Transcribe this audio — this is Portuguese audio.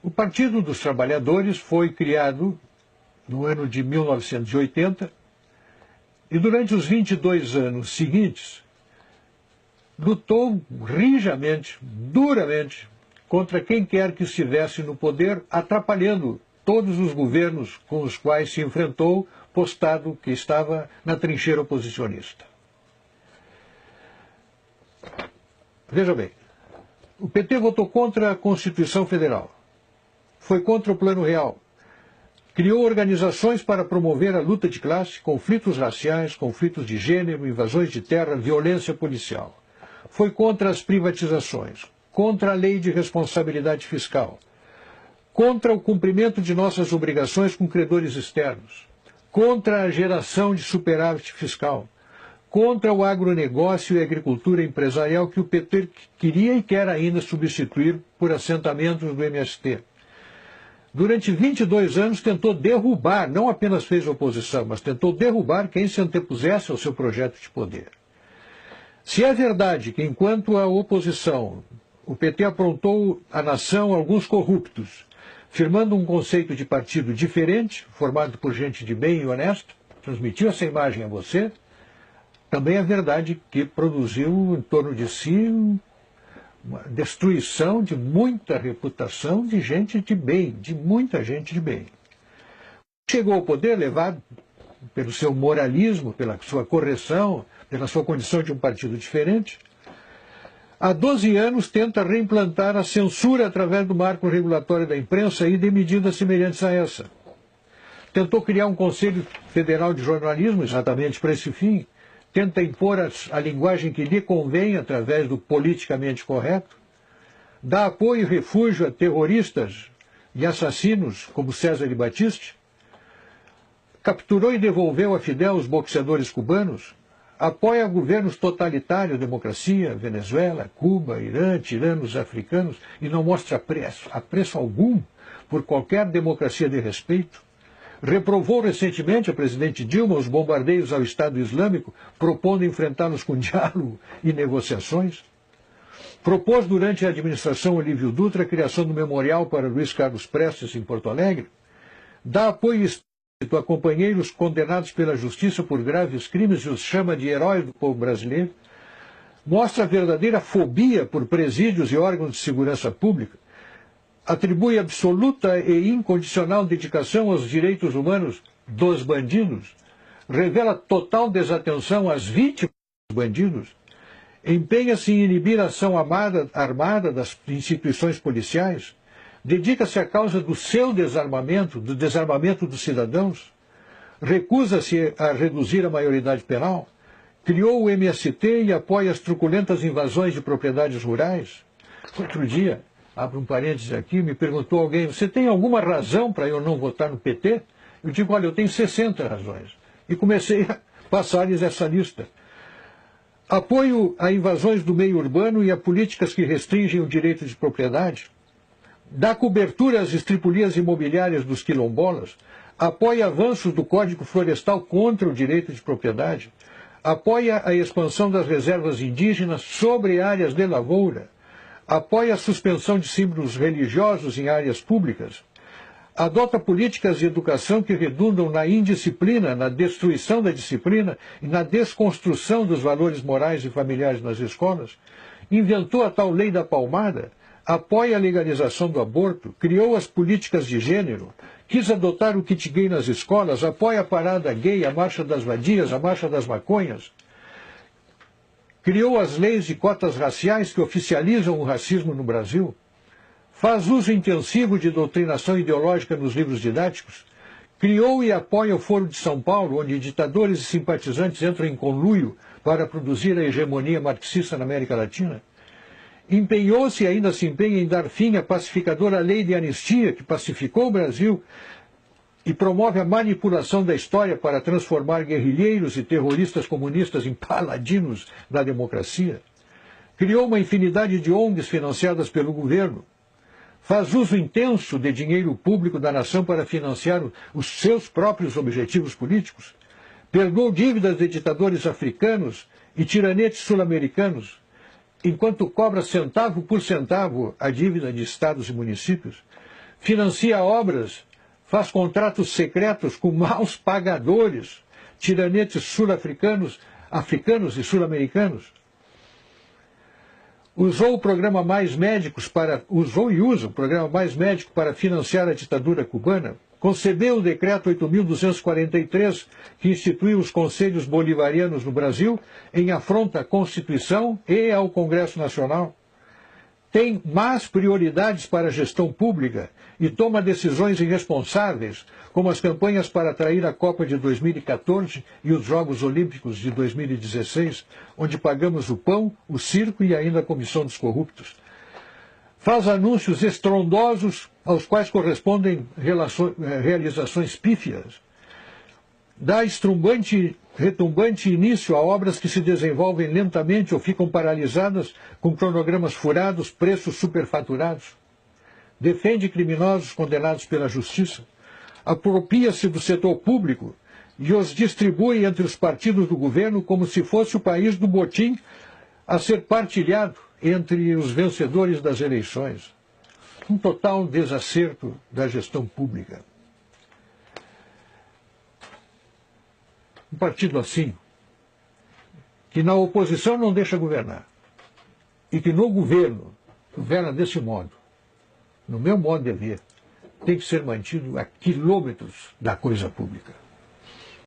O Partido dos Trabalhadores foi criado no ano de 1980 e durante os 22 anos seguintes lutou rijamente, duramente, contra quem quer que estivesse no poder, atrapalhando todos os governos com os quais se enfrentou, postado que estava na trincheira oposicionista. Veja bem, o PT votou contra a Constituição Federal, foi contra o Plano Real, criou organizações para promover a luta de classe, conflitos raciais, conflitos de gênero, invasões de terra, violência policial. Foi contra as privatizações, contra a lei de responsabilidade fiscal, contra o cumprimento de nossas obrigações com credores externos, contra a geração de superávit fiscal, contra o agronegócio e a agricultura empresarial que o PT queria e quer ainda substituir por assentamentos do MST. Durante 22 anos tentou derrubar, não apenas fez oposição, mas tentou derrubar quem se antepusesse ao seu projeto de poder. Se é verdade que, enquanto a oposição, o PT aprontou à nação alguns corruptos, firmando um conceito de partido diferente, formado por gente de bem e honesta, transmitiu essa imagem a você, também é verdade que produziu em torno de si uma destruição de muita reputação de gente de bem, de muita gente de bem. Chegou ao poder levado pelo seu moralismo, pela sua correção, pela sua condição de um partido diferente. Há 12 anos tenta reimplantar a censura através do marco regulatório da imprensa e de medidas semelhantes a essa. Tentou criar um Conselho Federal de Jornalismo exatamente para esse fim. Tenta impor a linguagem que lhe convém através do politicamente correto. Dá apoio e refúgio a terroristas e assassinos como César e Batiste. Capturou e devolveu a Fidel os boxeadores cubanos. Apoia governos totalitários, democracia, Venezuela, Cuba, Irã, tiranos africanos, e não mostra apreço algum por qualquer democracia de respeito. Reprovou recentemente a presidente Dilma os bombardeios ao Estado Islâmico, propondo enfrentá-los com diálogo e negociações. Propôs durante a administração Olívio Dutra a criação do memorial para Luiz Carlos Prestes em Porto Alegre. Dá apoio explícito a companheiros condenados pela justiça por graves crimes e os chama de heróis do povo brasileiro. Mostra a verdadeira fobia por presídios e órgãos de segurança pública. Atribui absoluta e incondicional dedicação aos direitos humanos dos bandidos, revela total desatenção às vítimas dos bandidos, empenha-se em inibir a ação armada das instituições policiais, dedica-se à causa do seu desarmamento, do desarmamento dos cidadãos, recusa-se a reduzir a maioridade penal, criou o MST e apoia as truculentas invasões de propriedades rurais. Outro dia, abro um parênteses aqui, me perguntou alguém, você tem alguma razão para eu não votar no PT? Eu digo, olha, eu tenho 60 razões. E comecei a passar-lhes essa lista. Apoio a invasões do meio urbano e a políticas que restringem o direito de propriedade. Dá cobertura às estripulias imobiliárias dos quilombolas. Apoia avanços do Código Florestal contra o direito de propriedade. Apoia a expansão das reservas indígenas sobre áreas de lavoura. Apoia a suspensão de símbolos religiosos em áreas públicas, adota políticas de educação que redundam na indisciplina, na destruição da disciplina e na desconstrução dos valores morais e familiares nas escolas, inventou a tal lei da palmada, apoia a legalização do aborto, criou as políticas de gênero, quis adotar o kit gay nas escolas, apoia a parada gay, a marcha das vadias, a marcha das maconhas, criou as leis de cotas raciais que oficializam o racismo no Brasil, faz uso intensivo de doutrinação ideológica nos livros didáticos, criou e apoia o Foro de São Paulo, onde ditadores e simpatizantes entram em conluio para produzir a hegemonia marxista na América Latina, empenhou-se e ainda se empenha em dar fim à pacificadora lei de anistia que pacificou o Brasil e promove a manipulação da história para transformar guerrilheiros e terroristas comunistas em paladinos da democracia. Criou uma infinidade de ONGs financiadas pelo governo. Faz uso intenso de dinheiro público da nação para financiar os seus próprios objetivos políticos. Perdoou dívidas de ditadores africanos e tiranetes sul-americanos, enquanto cobra centavo por centavo a dívida de estados e municípios. financia obras, faz contratos secretos com maus pagadores, tiranetes sul-africanos, africanos e sul-americanos. Usou o programa Mais Médicos usou e usa o programa Mais Médico para financiar a ditadura cubana. Concebeu o decreto 8.243, que instituiu os conselhos bolivarianos no Brasil, em afronta à Constituição e ao Congresso Nacional. Tem más prioridades para a gestão pública e toma decisões irresponsáveis, como as campanhas para atrair a Copa de 2014 e os Jogos Olímpicos de 2016, onde pagamos o pão, o circo e ainda a comissão dos corruptos. Faz anúncios estrondosos aos quais correspondem realizações pífias. Dá retumbante início a obras que se desenvolvem lentamente ou ficam paralisadas com cronogramas furados, preços superfaturados. Defende criminosos condenados pela justiça. Apropria-se do setor público e os distribui entre os partidos do governo como se fosse o país do botim a ser partilhado entre os vencedores das eleições. Um total desacerto da gestão pública. Um partido assim, que na oposição não deixa governar, e que no governo governa desse modo, no meu modo de ver, tem que ser mantido a quilômetros da coisa pública.